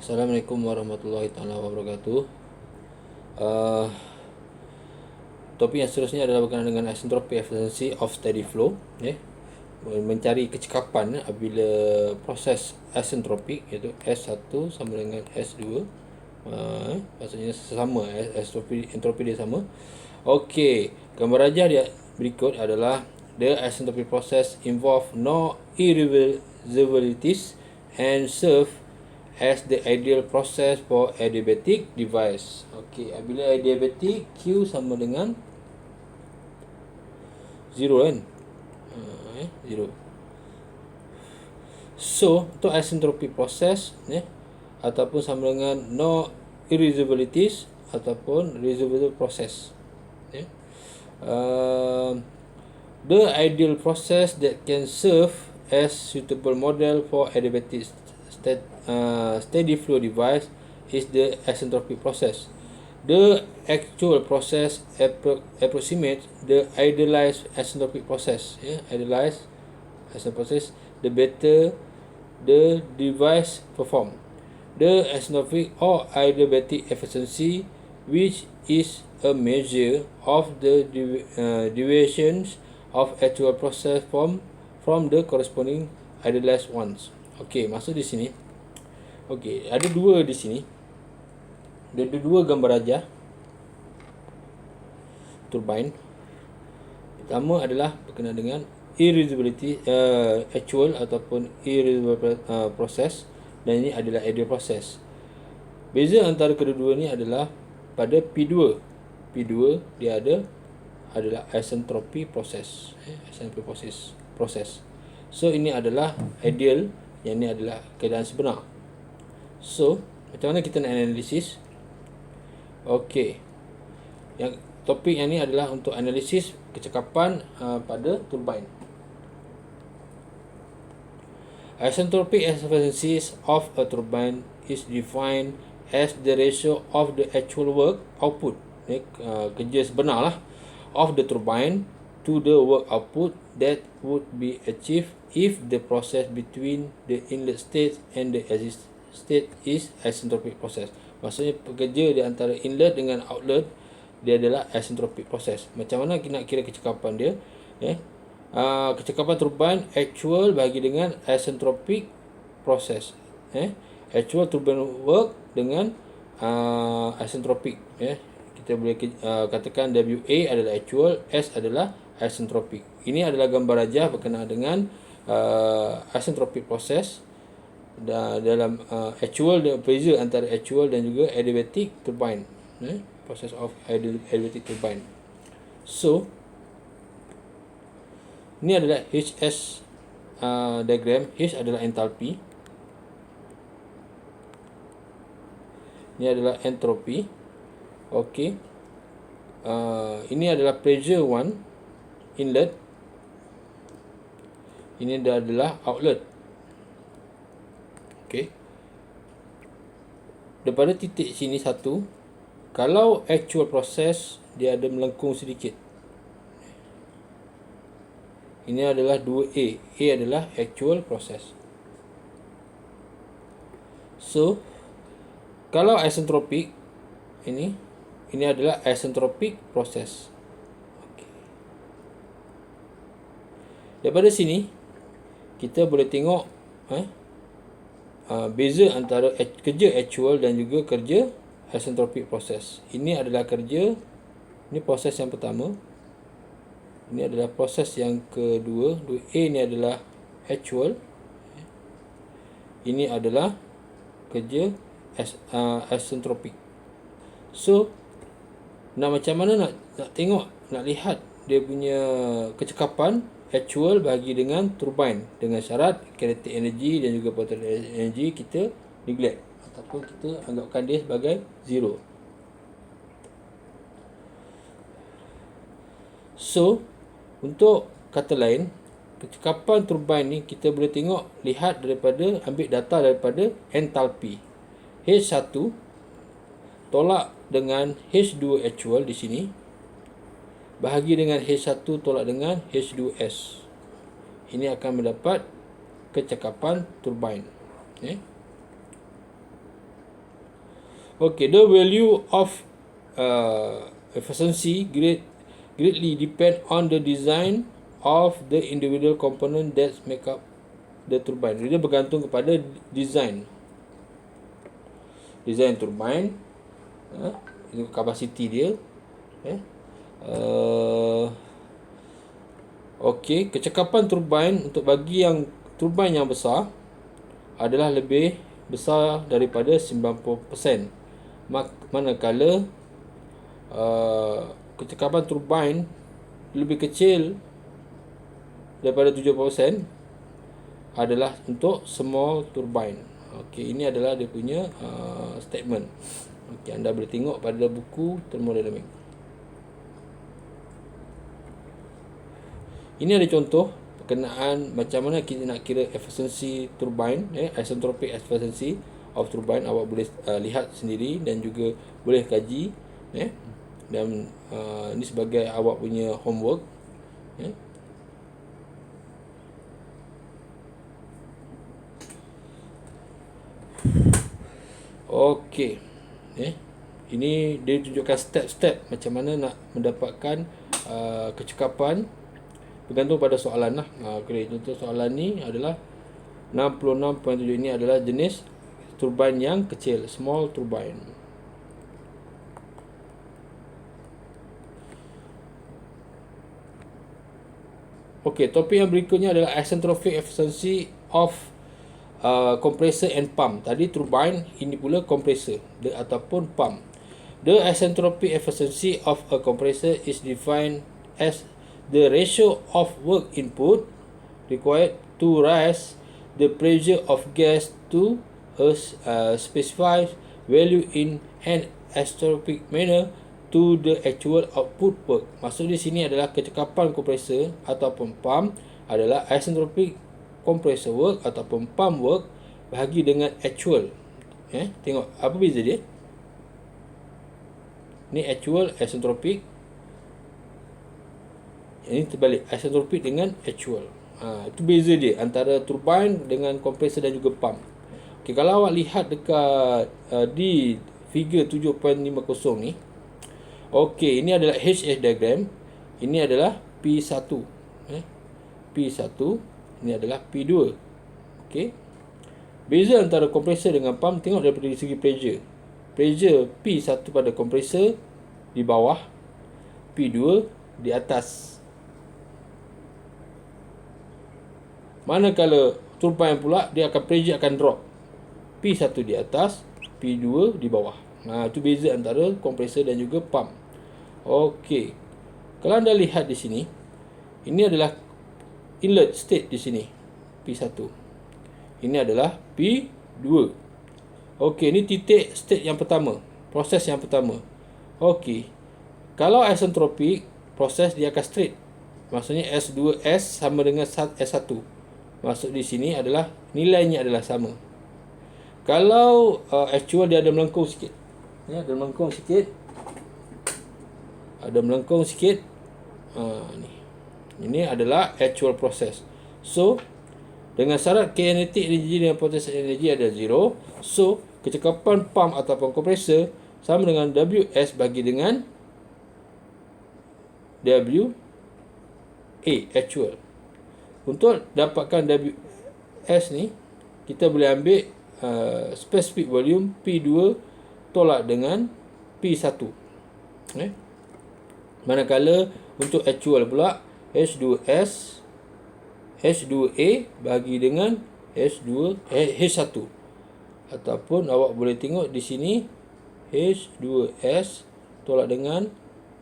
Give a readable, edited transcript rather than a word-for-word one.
Assalamualaikum warahmatullahi taala wabarakatuh. Uh, Topik yang seterusnya adalah berkenaan dengan isentropi efficiency of steady flow. Mencari kecekapan apabila proses isentropik, iaitu S1 sama dengan S2. Maksudnya sama, entropi dia sama. Okey, gambar rajah dia berikut adalah the isentropic process involve no irreversibilities and serve as the ideal process for adiabatic device. Okey, bila adiabatic Q sama dengan 0 kan? 0. So, untuk isentropic process ataupun sama dengan no irreversibilities ataupun reversible process. The ideal process that can serve as suitable model for adiabatic steady flow device is the isentropic process. The actual process approximates the idealized isentropic process. Idealized isentropic process, the better the device perform. The isentropic or adiabatic efficiency, which is a measure of the deviations of actual process from the corresponding idealized ones. Okey, maksud di sini. Okey, ada dua di sini. Ada dua gambar rajah turbine. Pertama adalah berkenaan dengan irreversibility actual ataupun irreversible process, dan ini adalah ideal process. Beza antara kedua-dua ni adalah pada P2. P2 dia adalah isentropi proses. Isentropi proses. So ini adalah ideal, yang ini adalah keadaan sebenar. So macam mana kita nak analisis? Okey, yang topik yang ni adalah untuk analisis kecekapan pada turbine. Isentropic efficiency of a turbine is defined as the ratio of the actual work output, kerja sebenar lah, of the turbine to the work output that would be achieved if the process between the inlet state and the exit state is isentropic process. Maksudnya pekerja di antara inlet dengan outlet dia adalah isentropic process. Macam mana kita nak kira kecekapan dia? Kecekapan turbine actual bagi dengan isentropic process. Actual turbine work dengan isentropic. Kita boleh katakan WA adalah actual, S adalah isentropic. Ini adalah gambar rajah berkenaan dengan isentropic process. Dalam actual, beza antara actual dan juga adiabatic turbine, process of adiabatic turbine. So ini adalah HS diagram. H adalah enthalpy, ini adalah entropi. Okey, ini adalah pressure 1 inlet, ini adalah outlet. Okey, daripada titik sini satu, kalau actual process dia ada melengkung sedikit, ini adalah 2A. A adalah actual process. So kalau isentropic, ini adalah isentropic process. Okay. Daripada sini kita boleh tengok beza antara kerja actual dan juga kerja isentropic process. Ini adalah kerja, ini proses yang pertama, ini adalah proses yang kedua. 2A ini adalah actual, ini adalah kerja isentropic. So macam mana nak tengok, nak lihat dia punya kecekapan actual bagi dengan turbine, dengan syarat kinetic energy dan juga potential energy kita neglect ataupun kita anggapkan dia sebagai 0. So untuk kata lain, kecekapan turbine ni kita boleh tengok, lihat daripada, ambil data daripada enthalpy. H1 tolak dengan H2 actual di sini, bahagi dengan H1 tolak dengan H2S. Ini akan mendapat kecekapan turbine. Okay, the value of efficiency greatly depend on the design of the individual component that make up the turbine. Dia bergantung kepada design turbine, capacity dia. Okey, kecekapan turbine untuk bagi yang turbine yang besar adalah lebih besar daripada 90%. Manakala kecekapan turbine lebih kecil daripada 70% adalah untuk small turbine. Okey, ini adalah dia punya statement. Okey, anda boleh tengok pada buku thermodynamic. Ini ada contoh berkenaan macam mana kita nak kira efficiency turbine, isentropic efficiency of turbine. Awak boleh lihat sendiri dan juga boleh kaji, dan ini sebagai awak punya homework. Okey, ini dia tunjukkan step-step macam mana nak mendapatkan kecekapan bergantung pada soalan lah. Okay, contoh soalan ni adalah 66.7. Ini adalah jenis turbine yang kecil, small turbine. Okey, topik yang berikutnya adalah isentropic efficiency of compressor and pump. Tadi turbine, ini pula compressor ataupun pump. The isentropic efficiency of a compressor is defined as the ratio of work input required to raise the pressure of gas to a specified value in an isentropic manner to the actual output work. Maksud di sini adalah kecekapan kompresor ataupun pump adalah isentropic compressor work ataupun pump work bahagi dengan actual. Tengok apa beza dia. Ni actual, isentropic. Ini terbalik, isentropic dengan actual. Itu beza dia antara turbine dengan kompresor dan juga pump. Okay, kalau awak lihat dekat di figure 7.50 ni. Okey, ini adalah HS diagram. Ini adalah P1. P1, ini adalah P2. Okey. Beza antara kompresor dengan pump, tengok daripada segi pressure. Pressure P1 pada kompresor di bawah, P2 di atas. Manakala turbine pula, dia akan pressure akan drop. P1 di atas, P2 di bawah. Itu beza antara kompresor dan juga pump. Okey. Kalau anda lihat di sini, ini adalah inlet state di sini, P1. Ini adalah P2. Okey, ini titik state yang pertama, proses yang pertama. Okey. Kalau isentropic, proses dia akan straight. Maksudnya S2S sama dengan S1. Maksud di sini adalah nilainya adalah sama. Kalau actual, dia ada melengkung sikit. Ada melengkung sikit. Ini adalah actual process. So, dengan syarat kinetic energy dan potential energy ada 0. So, kecekapan pump ataupun kompresor sama dengan WS bagi dengan WA actual. Untuk dapatkan WS ni, kita boleh ambil specific volume P2 tolak dengan P1. Manakala untuk actual pula, H2S H2A bagi dengan H1. Ataupun awak boleh tengok di sini H2S tolak dengan